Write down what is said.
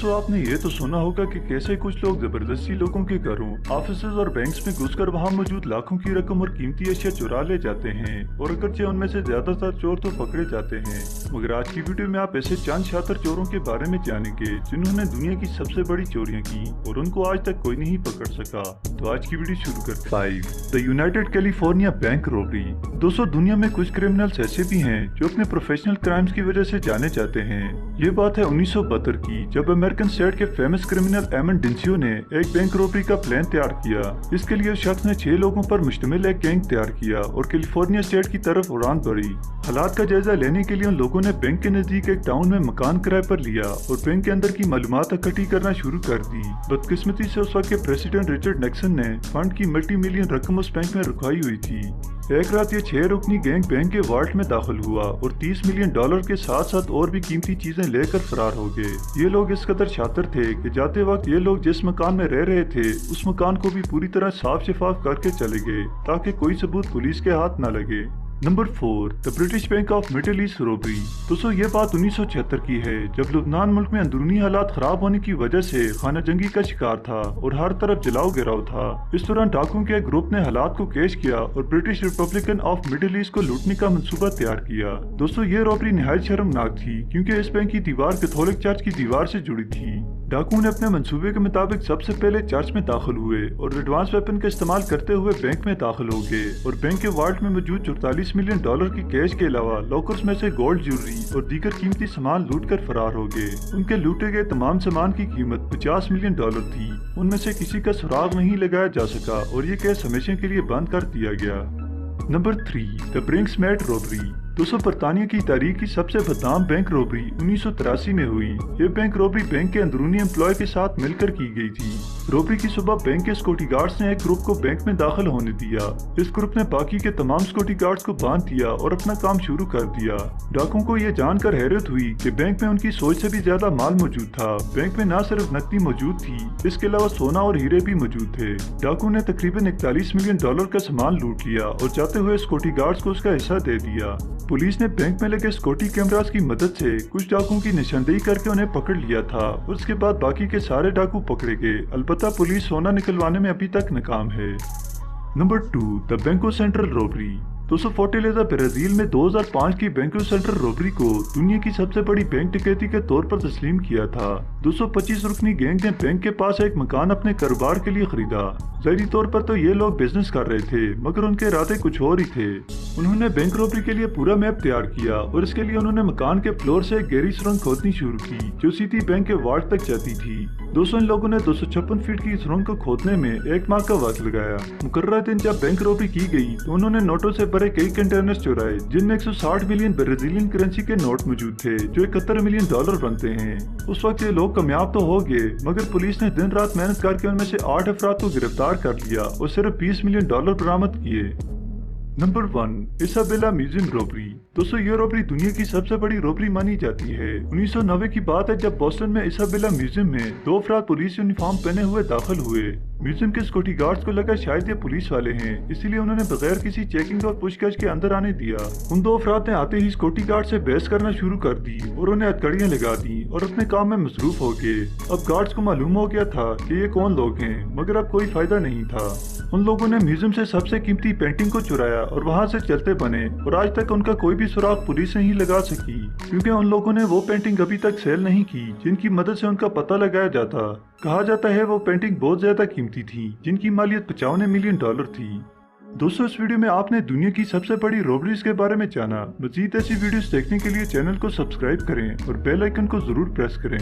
दोस्तों आपने ये तो सुना होगा कि कैसे कुछ लोग जबरदस्ती लोगों के घरों, ऑफिसेज और बैंक्स में घुसकर वहां मौजूद लाखों की रकम और कीमती अशिया चुरा ले जाते हैं और अगरचे उनमें से ज्यादातर चोर तो पकड़े जाते हैं, मगर आज की वीडियो में आप ऐसे चंद शातिर चोरों के बारे में जानेंगे जिन्होंने दुनिया की सबसे बड़ी चोरियां की और उनको आज तक कोई नहीं पकड़ सका। तो आज की वीडियो शुरू करते हैं। 5 the United California bank robbery. दोस्तों दुनिया में कुछ क्रिमिनल्स ऐसे भी हैं जो अपने प्रोफेशनल क्राइम्स की वजह से जाने जाते हैं। ये बात है 1972 की, जब अमेरिकन स्टेट के फेमस क्रिमिनल एमन डिंसियो ने एक बैंक रॉबरी का प्लान तैयार किया। इसके लिए उस शख्स ने 6 लोगों पर मुश्तमिल एक गैंग तैयार किया और कैलिफोर्निया स्टेट की तरफ उड़ान भरी। हालात का जायजा लेने के लिए उन लोगों ने बैंक के नजदीक एक टाउन में मकान किराए पर लिया और बैंक के अंदर की मालूमात इकट्ठी करना शुरू कर दी। बदकिस्मती से उस वक्त के प्रेसिडेंट रिचर्ड निक्सन ने फंड की मल्टी मिलियन रकम उस बैंक में रुकवाई हुई थी। एक रात ये 6 रुकनी गैंग बैंक के वार्ड में दाखिल हुआ और $30 मिलियन के साथ साथ और भी कीमती चीजें लेकर फरार हो गए। ये लोग इस कदर शातिर थे कि जाते वक्त ये लोग जिस मकान में रह रहे थे उस मकान को भी पूरी तरह साफ शफाफ करके चले गए ताकि कोई सबूत पुलिस के हाथ न लगे। Number 4 the British bank of middle east robbery. दोस्तों ये बात 1976 की है, जब लुबनान मुल्क में अंदरूनी हालात खराब होने की वजह से खाना जंगी का शिकार था और हर तरफ जलाओ गिराव था। इस दौरान डाकुओं के एक ग्रुप ने हालात को कैश किया और British Republican of middle east को लूटने का मंसूबा तैयार किया। दोस्तों ये रॉबरी निहायत शर्मनाक थी क्योंकि इस बैंक की दीवार कैथोलिक चर्च की दीवार से जुड़ी थी। डाकुओं ने अपने मंसूबे के मुताबिक सबसे पहले चर्च में दाखिल हुए और एडवांस वेपन का इस्तेमाल करते हुए बैंक में दाखिल हो गए और बैंक के वाल्ट में मौजूद $44 मिलियन की कैश के अलावा लॉकर्स में से गोल्ड ज्वेलरी और दीगर कीमती सामान लूट कर फरार हो गए। उनके लूटे गए तमाम सामान की कीमत $50 मिलियन थी। उनमें से किसी का सुराग नहीं लगाया जा सका और ये केस हमेशा के लिए बंद कर दिया गया। Number 3 the Brinksmat robbery. दोस्तों बरतानिया की तारीख की सबसे बदनाम बैंक रॉबरी 1983 में हुई। ये बैंक रॉबरी बैंक के अंदरूनी एम्प्लॉय के साथ मिलकर की गई थी। रॉबरी की सुबह बैंक के सिक्योरिटी गार्ड्स ने एक ग्रुप को बैंक में दाखिल होने दिया। इस ग्रुप ने बाकी के तमाम सिक्योरिटी गार्ड्स को बांध दिया और अपना काम शुरू कर दिया। डाकुओं को यह जानकर हैरत हुई कि बैंक में उनकी सोच से भी ज्यादा माल मौजूद था। बैंक में न सिर्फ नकदी मौजूद थी, इसके अलावा सोना और हीरे भी मौजूद थे। डाकुओं ने तकरीबन $41 मिलियन का सामान लूट लिया और जाते हुए सिक्योरिटी गार्ड्स को उसका हिस्सा दे दिया। पुलिस ने बैंक में लगे सिक्योरिटी कैमरास की मदद से कुछ डाकुओं की निशानदेही करके उन्हें पकड़ लिया था। उसके बाद बाकी के सारे डाकू पकड़े गए। अलबत्ता पुलिस सोना निकलवाने में अभी तक नाकाम है। नंबर 2 द बैंको सेंट्रल रॉबरी। दोस्तों फोर्टेलेजा ब्राजील में 2005 की बैंको सेंट्रल रॉबरी को दुनिया की सबसे बड़ी बैंक डकैती के तौर पर तस्लीम किया था। 225 रुकनी गैंग ने बैंक के पास एक मकान अपने कारोबार के लिए खरीदा। ज़ाहिरी तौर पर तो ये लोग बिजनेस कर रहे थे, मगर उनके इरादे कुछ और ही थे। उन्होंने बैंक रॉबरी के लिए पूरा मैप तैयार किया और इसके लिए उन्होंने मकान के फ्लोर से एक गहरी सुरंग खोदनी शुरू की जो सीधी बैंक के वार्ड तक जाती थी। दोस्तों इन लोगों ने 256 फीट की सुरंग को खोदने में 1 माह का वक्त लगाया। मुकर्रर दिन जब बैंक रॉबरी की गई तो उन्होंने नोटों से भरे कई कंटेनर्स चुराए जिनमें 160 मिलियन ब्राजीलियन करेंसी के नोट मौजूद थे जो $71 मिलियन बनते हैं। उस वक्त ये लोग कामयाब तो हो गए, मगर पुलिस ने दिन रात मेहनत करके उनमें से 8 अफराद को गिरफ्तार कर लिया और सिर्फ $20 मिलियन बरामद किए। Number 1 Isabella museum robbery. दोस्तों ये रॉबरी दुनिया की सबसे बड़ी रॉबरी मानी जाती है। 1990 की बात है जब बोस्टन में इसाबेला म्यूजियम में 2 अफराद पुलिस यूनिफॉर्म पहने हुए दाखिल हुए। म्यूजियम के सिक्योरिटी गार्ड्स को लगा शायद ये पुलिस वाले हैं, इसीलिए उन्होंने बगैर किसी चेकिंग और पूछताछ के अंदर आने दिया। उन 2 अफराद ने आते ही सिक्योरिटी गार्ड से बहस करना शुरू कर दी और उन्हें हथकड़ियां लगा दी और अपने काम में मसरूफ हो गए। अब गार्ड्स को मालूम हो गया था कि ये कौन लोग हैं, मगर अब कोई फायदा नहीं था। उन लोगों ने म्यूजियम से सबसे कीमती पेंटिंग को चुराया और वहाँ से चलते बने और आज तक उनका कोई भी सुराग पुलिस नहीं लगा सकी क्योंकि उन लोगों ने वो पेंटिंग अभी तक सेल नहीं की जिनकी मदद से उनका पता लगाया जाता। कहा जाता है वो पेंटिंग बहुत ज्यादा कीमती थी जिनकी मालियत $55 मिलियन थी। दोस्तों इस वीडियो में आपने दुनिया की सबसे बड़ी रॉबरीज के बारे में जाना। मजीद ऐसी वीडियोस देखने के लिए चैनल को सब्सक्राइब करें और बेल आइकन को जरूर प्रेस करें।